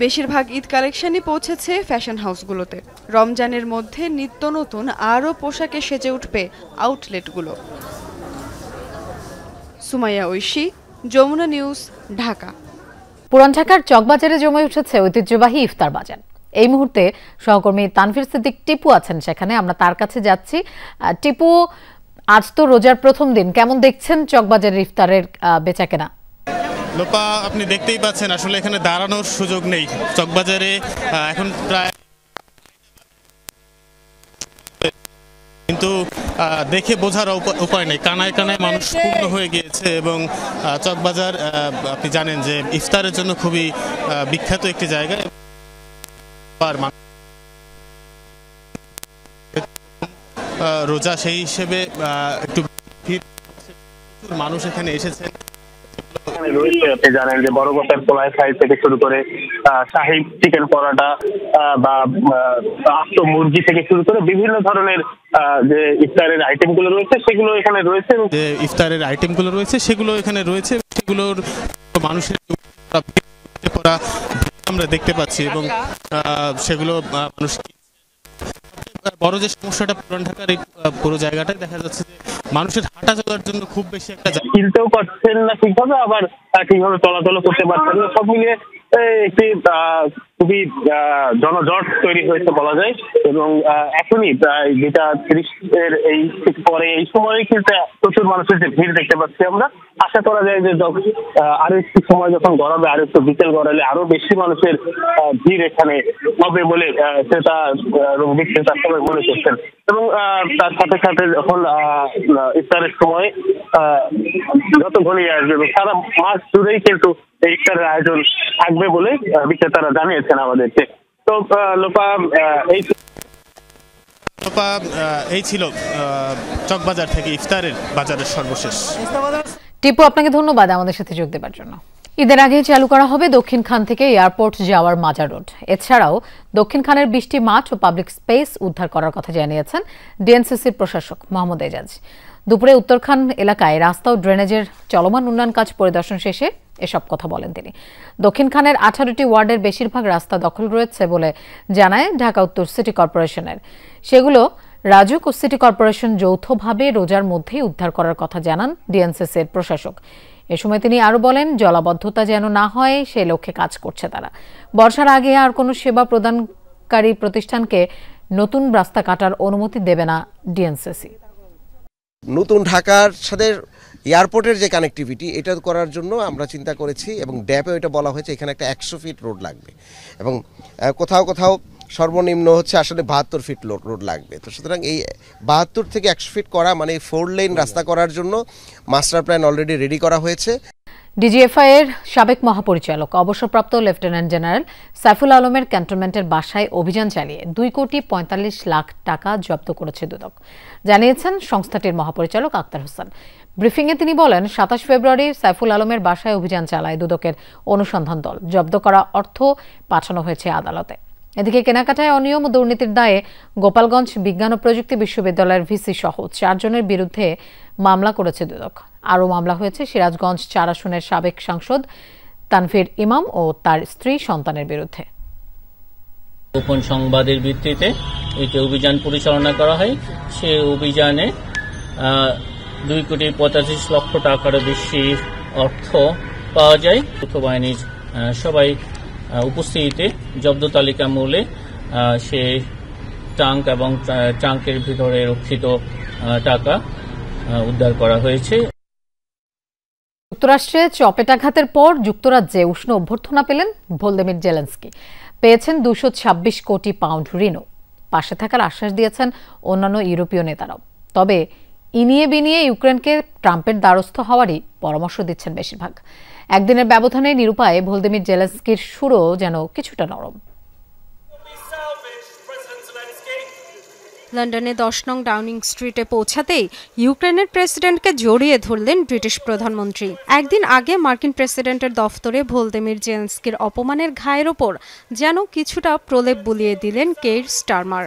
বেশিরভাগ ঈদ কালেকশনই পৌঁছেছে ফ্যাশন হাউসগুলোতে। রমজানের মধ্যে নিত্য নতুন আরও পোশাকে সেজে উঠবে আউটলেটগুলো। সুমাইয়া ঐশী, যমুনা নিউজ, ঢাকা। পুরান ঢাকার চকবাজারে জমে উঠেছে ঐতিহ্যবাহী ইফতার বাজার। এই মুহূর্তে সহকর্মী তানভীর সিদ্দিক টিপু আছেন সেখানে, আমরা তার কাছে যাচ্ছি। টিপু, আজ তো রোজার প্রথম দিন, কেমন দেখছেন চকবাজারের ইফতারের বেচাকেনা? লোপা, আপনি দেখতেই পাচ্ছেন আসলে এখানে দাঁড়ানোর সুযোগ নেই চকবাজারে। এখন প্রায়, কিন্তু দেখে বোঝার উপায় নেই, কানায় কানায় মানুষ পূর্ণ হয়ে গিয়েছে। এবং চকবাজার আপনি জানেন যে ইফতারের জন্য খুবই বিখ্যাত একটি জায়গা। রোজা সেই হিসেবে একটু মানুষ এখানে এসেছে। আপনি জানেন যে বড় গোটার পোলাই ফ্রাই থেকে শুরু করে শাহী চিকেন পরোটা বা আস্ত মুরগি থেকে শুরু করে বিভিন্ন ধরনের যে ইফতারের আইটেমগুলো রয়েছে সেগুলো এখানে রয়েছে। যে ইফতারের আইটেমগুলো রয়েছে সেগুলো এখানে রয়েছে, সেগুলোর মানুষের আমরা দেখতে পাচ্ছি, এবং সেগুলো মানুষ বড় যে সমস্যাটা পুরান ঢাকার এই পুরো জায়গাটাই দেখা যাচ্ছে যে মানুষের হাঁটা চলার জন্য খুব বেশি একটা কিনতেও পারছেন না ঠিকভাবে, আবার ঠিকভাবে চলাচল করতে পারছেন না। সব মিলিয়ে একটি খুবই জনজট তৈরি হয়েছে বলা যায়। এবং এখনই প্রায় 30 এই পরে এই সময় কিন্তু প্রচুর মানুষের যে ভিড় দেখতে পাচ্ছি আমরা। আশা করা যায় যে আরো একটু সময় যখন গড়াবে, আরো একটু বিকেল গড়ালে আরো বেশি মানুষের ভিড় এখানে হবে বলে ক্রেতা এবং বিক্রেতা সবাই মনে করছেন। এবং তার সাথে সাথে যখন ইফতারের সময় যত ঘনিয়ে আসবে এবং সারা মাস জুড়েই কিন্তু এই ইফতারের আয়োজন থাকবে বলে বিক্রেতারা জানিয়েছেন আমাদেরকে। তো লোপা, এই ছিল চকবাজার থেকে ইফতারের বাজারের সর্বশেষ। টিপু, আপনাকে ধন্যবাদ আমাদের সাথে যোগ দেওয়ার জন্য। ঈদের আগে চালু করা হবে দক্ষিণখান থেকে এয়ারপোর্ট যাওয়ার মাজা রোড। এছাড়াও দক্ষিণখানের 20টি মাঠ ও পাবলিক স্পেস উদ্ধার করার কথা জানিয়েছেন ডিএনসিসির প্রশাসক মোহাম্মদ এজাজ। দুপুরে উত্তরখান এলাকায় রাস্তা ও ড্রেনেজের চলমান উন্নয়ন কাজ পরিদর্শন শেষে এসব কথা বলেন তিনি। দক্ষিণখানের 18টি ওয়ার্ডের বেশিরভাগ রাস্তা দখল রয়েছে বলে জানায় ঢাকা উত্তর সিটি কর্পোরেশনের। সেগুলো রাজুক ও সিটি কর্পোরেশন যৌথভাবে রোজার মধ্যেই উদ্ধার করার কথা জানান ডিএনসিসির প্রশাসক। এ সময় তিনি আরো বলেন, জলাবদ্ধতা যেন না হয় সে লক্ষ্যে কাজ করছে তারা। বর্ষার আগে আর কোনো সেবা প্রদানকারী প্রতিষ্ঠানকে নতুন রাস্তা কাটার অনুমতি দেবে না ডিএনসিসি। নতুন ঢাকার সাথে এয়ারপোর্টের যে কানেক্টিভিটি এটা করার জন্য আমরা চিন্তা করেছি, এবং ড্যাপে এটা বলা হয়েছে এখানে একটা 100 ফিট রোড লাগবে, এবং কোথাও কোথাও সর্বনিম্ন হচ্ছে আসলে 72 ফিট রোড লাগবে। তো সুতরাং এই 72 থেকে 100 ফিট করা মানে 4 লেন রাস্তা করার জন্য মাস্টার প্ল্যান অলরেডি রেডি করা হয়েছে। ডিজিএফআই এর সাবেক মহাপরিচালক অবসরপ্রাপ্ত লেফটেন্যান্ট জেনারেল সাইফুল আলমের ক্যান্টনমেন্টের বাসায় অভিযান চালিয়ে 2,45,00,000 টাকা জব্দ করেছে দুদক, জানিয়েছেন সংস্থাটির মহাপরিচালক আক্তার হোসেন। ব্রিফিংয়ে তিনি বলেন, 27 ফেব্রুয়ারি সাইফুল আলমের বাসায় অভিযান চালায় দুদকের অনুসন্ধান দল। জব্দ করা অর্থ পাঠানো হয়েছে আদালতে। এদিকে কেনাকাটায় অনিয়ম ও দুর্নীতির দায়ে গোপালগঞ্জ বিজ্ঞান ও প্রযুক্তি বিশ্ববিদ্যালয়ের ভিসি সহ 4 জনের বিরুদ্ধে মামলা করেছে দুদক। আরও মামলা হয়েছে সিরাজগঞ্জ 4 আসনের সাবেক সাংসদ তানভীর ইমাম ও তার স্ত্রী সন্তানের বিরুদ্ধে। গোপন সংবাদের ভিত্তিতে একটি অভিযান পরিচালনা করা হয়। সেই অভিযানে 2,85,00,000 টাকারও বেশি অর্থ পাওয়া যায়। যৌথ বাহিনীর সবাই উপস্থিতিতে জব্দ তালিকা মূলে সে ট্রাঙ্ক এবং ট্রাঙ্কের ভিতরে রক্ষিত টাকা উদ্ধার করা হয়েছে। যুক্তরাষ্ট্রে চপেটাঘাতের পর যুক্তরাজ্যে উষ্ণ অভ্যর্থনা পেলেন ভলোদিমির জেলেনস্কি। পেয়েছেন 226 কোটি পাউন্ড ঋণও। পাশে থাকার আশ্বাস দিয়েছেন অন্যান্য ইউরোপীয় নেতারাও। তবে ইনিয়ে বিনিয়ে ইউক্রেনকে ট্রাম্পের দ্বারস্থ হওয়ারই পরামর্শ দিচ্ছেন বেশিরভাগ। একদিনের ব্যবধানে নিরুপায়ে ভলোদিমির জেলেনস্কির সুরও যেন কিছুটা নরম। লন্ডনে 10 নং ডাউনিং স্ট্রিটে পৌঁছাতেই ইউক্রেনের প্রেসিডেন্টকে জড়িয়ে ধরলেন ব্রিটিশ প্রধানমন্ত্রী। একদিন আগে মার্কিন প্রেসিডেন্টের দফতরে ভলোদিমির জেলেনস্কির অপমানের ঘায়ের ওপর যেন কিছুটা প্রলেপ বুলিয়ে দিলেন কেইর স্টারমার।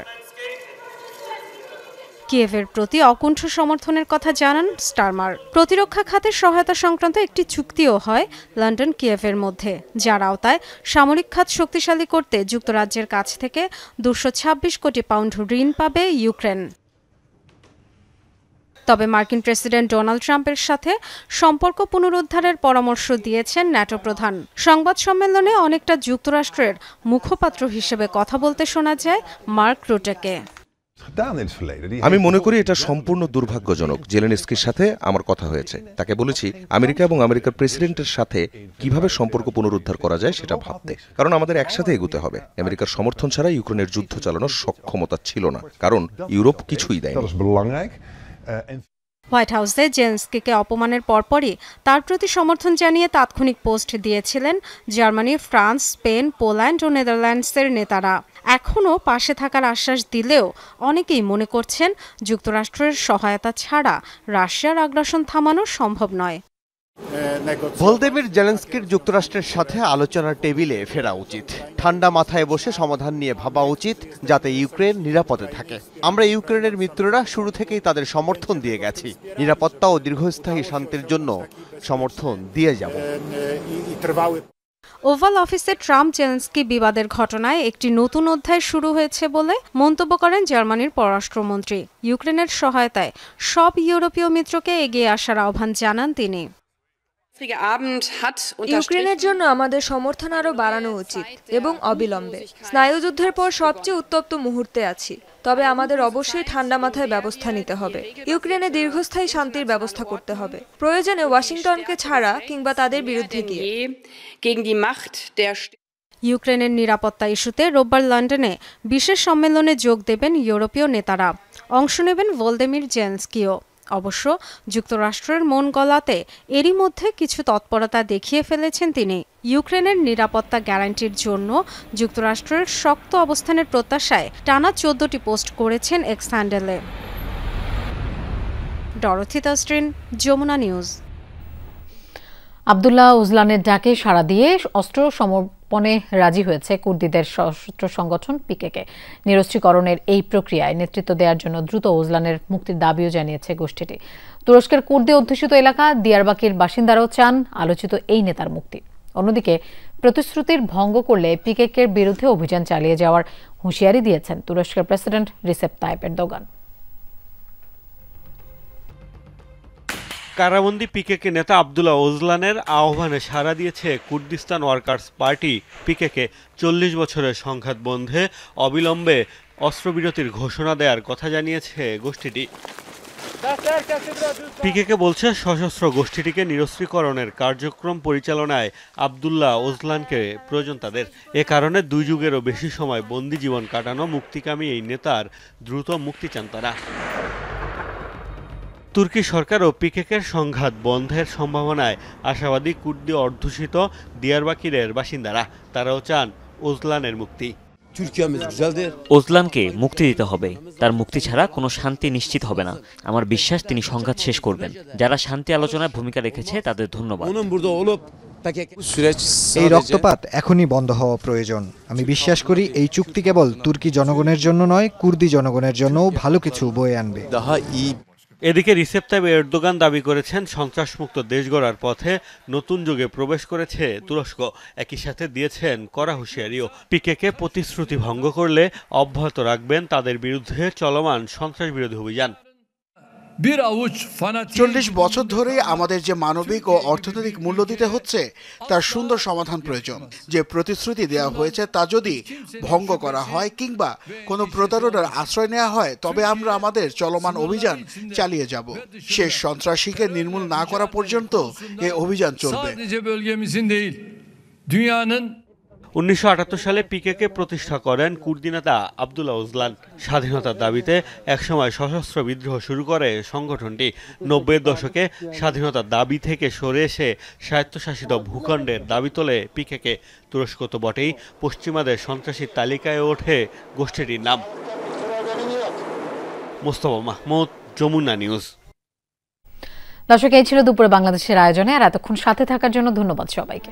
কিয়েভের প্রতি অকুণ্ঠ সমর্থনের কথা জানান স্টারমার। প্রতিরক্ষা খাতের সহায়তা সংক্রান্ত একটি চুক্তিও হয় লন্ডন কিয়েভের মধ্যে, যার আওতায় সামরিক খাত শক্তিশালী করতে যুক্তরাজ্যের কাছ থেকে 226 কোটি পাউন্ড ঋণ পাবে ইউক্রেন। তবে মার্কিন প্রেসিডেন্ট ডোনাল্ড ট্রাম্পের সাথে সম্পর্ক পুনরুদ্ধারের পরামর্শ দিয়েছেন ন্যাটো প্রধান। সংবাদ সম্মেলনে অনেকটা যুক্তরাষ্ট্রের মুখপাত্র হিসেবে কথা বলতে শোনা যায় মার্ক রুটেকে। আমি মনে করি এটা সম্পূর্ণ দুর্ভাগ্যজনক। জেলেনস্কির সাথে আমার কথা হয়েছে, তাকে বলেছি আমেরিকা এবং আমেরিকার প্রেসিডেন্টের সাথে কিভাবে সম্পর্ক পুনরুদ্ধার করা যায় সেটা ভাবতে, কারণ আমাদের একসাথে এগোতে হবে। আমেরিকার সমর্থন ছাড়া ইউক্রেনের যুদ্ধ চালানোর সক্ষমতা ছিল না, কারণ ইউরোপ কিছুই দেয়নি। হোয়াইট হাউসে জেলেনস্কিকে অপমানের পরপরই তার প্রতি সমর্থন জানিয়ে তাৎক্ষণিক পোস্ট দিয়েছিলেন জার্মানি, ফ্রান্স, স্পেন, পোল্যান্ড ও নেদারল্যান্ডসের নেতারা। এখনও পাশে থাকার আশ্বাস দিলেও অনেকেই মনে করছেন যুক্তরাষ্ট্রের সহায়তা ছাড়া রাশিয়ার আগ্রাসন থামানো সম্ভব নয়। ভলোদিমির জেলেনস্কির যুক্তরাষ্ট্রের সাথে আলোচনার টেবিলে ফেরা উচিত। ঠান্ডা মাথায় বসে সমাধান নিয়ে ভাবা উচিত, যাতে ইউক্রেন নিরাপদে থাকে। আমরা ইউক্রেনের মিত্ররা শুরু থেকেই তাদের সমর্থন দিয়ে গেছি। নিরাপত্তা ও দীর্ঘস্থায়ী শান্তির জন্য সমর্থন দিয়ে যাব। ওভাল অফিসে ট্রাম্প জেলেনস্কি বিবাদের ঘটনায় একটি নতুন অধ্যায় শুরু হয়েছে বলে মন্তব্য করেন জার্মানির পররাষ্ট্রমন্ত্রী। ইউক্রেনের সহায়তায় সব ইউরোপীয় মিত্রকে এগিয়ে আসার আহ্বান জানান তিনি। ইউক্রেনের জন্য আমাদের সমর্থন আরও বাড়ানো উচিত এবং অবিলম্বে। স্নায়ুযুদ্ধের পর সবচেয়ে উত্তপ্ত মুহূর্তে আছি, তবে আমাদের অবশ্যই ঠান্ডা মাথায় ব্যবস্থা নিতে হবে। ইউক্রেনে দীর্ঘস্থায়ী শান্তির ব্যবস্থা করতে হবে, প্রয়োজনে ওয়াশিংটনকে ছাড়া কিংবা তাদের বিরুদ্ধে গিয়ে। ইউক্রেনের নিরাপত্তা ইস্যুতে রোববার লন্ডনে বিশেষ সম্মেলনে যোগ দেবেন ইউরোপীয় নেতারা। অংশ নেবেন ভলোদিমির জেলেনস্কিও। অবশ্য যুক্তরাষ্ট্রের মন গলাতে এরই মধ্যে কিছু তৎপরতা দেখিয়ে ফেলেছেন তিনি। ইউক্রেনের নিরাপত্তা গ্যারান্টির জন্য যুক্তরাষ্ট্রের শক্ত অবস্থানের প্রত্যাশায় টানা 14টি পোস্ট করেছেন এক্স হ্যান্ডেলে। ডরথি তাস্ট্রিন, যমুনা নিউজ। আবদুল্লাহ ওজলানের ডাকে সাড়া দিয়ে অস্ত্র সমর্পণে রাজি হয়েছে কুর্দিদের সশস্ত্র সংগঠন পিকেকে। নিরস্ত্রীকরণের এই প্রক্রিয়ায় নেতৃত্ব দেওয়ার জন্য দ্রুত ওজলানের মুক্তির দাবিও জানিয়েছে গোষ্ঠীটি। তুরস্কের কুর্দি অধ্যুষিত এলাকা দিয়ারবাকির বাসিন্দারাও চান আলোচিত এই নেতার মুক্তি। অন্যদিকে প্রতিশ্রুতির ভঙ্গ করলে পিকেকের বিরুদ্ধে অভিযান চালিয়ে যাওয়ার হুঁশিয়ারি দিয়েছেন তুরস্কের প্রেসিডেন্ট রিসেপ তাইপ এরদোগান। কারাবন্দী পিকেকে নেতা আবদুল্লাহ ওজলানের আহ্বানে সাড়া দিয়েছে কুর্দিস্তান ওয়ার্কার্স পার্টি পিকেকে। 40 বছরের সংঘাত বন্ধে অবিলম্বে অস্ত্রবিরতির ঘোষণা দেওয়ার কথা জানিয়েছে গোষ্ঠীটি। পিকেকে বলছে সশস্ত্র গোষ্ঠীটিকে নিরস্ত্রীকরণের কার্যক্রম পরিচালনায় আবদুল্লাহ ওজলানকে প্রয়োজন তাদের। এ কারণে 2 যুগেরও বেশি সময় বন্দি জীবন কাটানো মুক্তিকামী এই নেতার দ্রুত মুক্তি চান তারা। তুর্কি সরকার ও পিকেকের সংঘাত বন্ধের সম্ভাবনায় আশাবাদী কুর্দি অধ্যুষিত দিয়ারবাকিরের বাসিন্দারা। তারাও চান ওজলানের মুক্তি। ওজলানকে মুক্তি দিতে হবে, তার মুক্তি ছাড়া কোনো শান্তি নিশ্চিত হবে না। আমার বিশ্বাস তিনি সংঘাত শেষ করবেন। যারা শান্তি আলোচনায় ভূমিকা রেখেছে তাদের ধন্যবাদ। এই রক্তপাত এখনই বন্ধ হওয়া প্রয়োজন। আমি বিশ্বাস করি এই চুক্তি কেবল তুর্কি জনগণের জন্য নয়, কুর্দি জনগণের জন্যও ভালো কিছু বয়ে আনবে। এদিকে রিসেপ তাইপ এরদোগান দাবি করেছেন সন্ত্রাসমুক্ত দেশ গড়ার পথে নতুন যুগে প্রবেশ করেছে তুরস্ক। একই সাথে দিয়েছেন কড়া হুঁশিয়ারিও, পিকেকে প্রতিশ্রুতি ভঙ্গ করলে অব্যাহত রাখবেন তাদের বিরুদ্ধে চলমান সন্ত্রাস বিরোধী অভিযান। 40 বছর ধরে আমাদের যে মানবিক ও অর্থনৈতিক মূল্য দিতে হচ্ছে তার সুন্দর সমাধান প্রয়োজন। যে প্রতিশ্রুতি দেওয়া হয়েছে তা যদি ভঙ্গ করা হয় কিংবা কোনো প্রতারণার আশ্রয় নেওয়া হয়, তবে আমরা আমাদের চলমান অভিযান চালিয়ে যাব। শেষ সন্ত্রাসীকে নির্মূল না করা পর্যন্ত এই অভিযান চলবে। 1978 সালে পিকেকে প্রতিষ্ঠা করেন কুর্দি নেতা আব্দুল্লাহ ওজলান। স্বাধীনতার দাবিতে একসময় সশস্ত্র বিদ্রোহ শুরু করে সংগঠনটি। 90-এর দশকে স্বাধীনতার দাবি থেকে সরে এসে স্বায়ত্তশাসিত ভূখণ্ডের দাবি তোলে পিকেকে। তুরস্ক তো বটেই, পশ্চিমাদের সন্ত্রাসীর তালিকায় ওঠে গোষ্ঠীটির নাম। মোস্তফা মাহমুদ, যমুনা নিউজ। দর্শক, এই ছিল দুপুরে বাংলাদেশের আয়োজনে, আর এতক্ষণ সাথে থাকার জন্য ধন্যবাদ সবাইকে।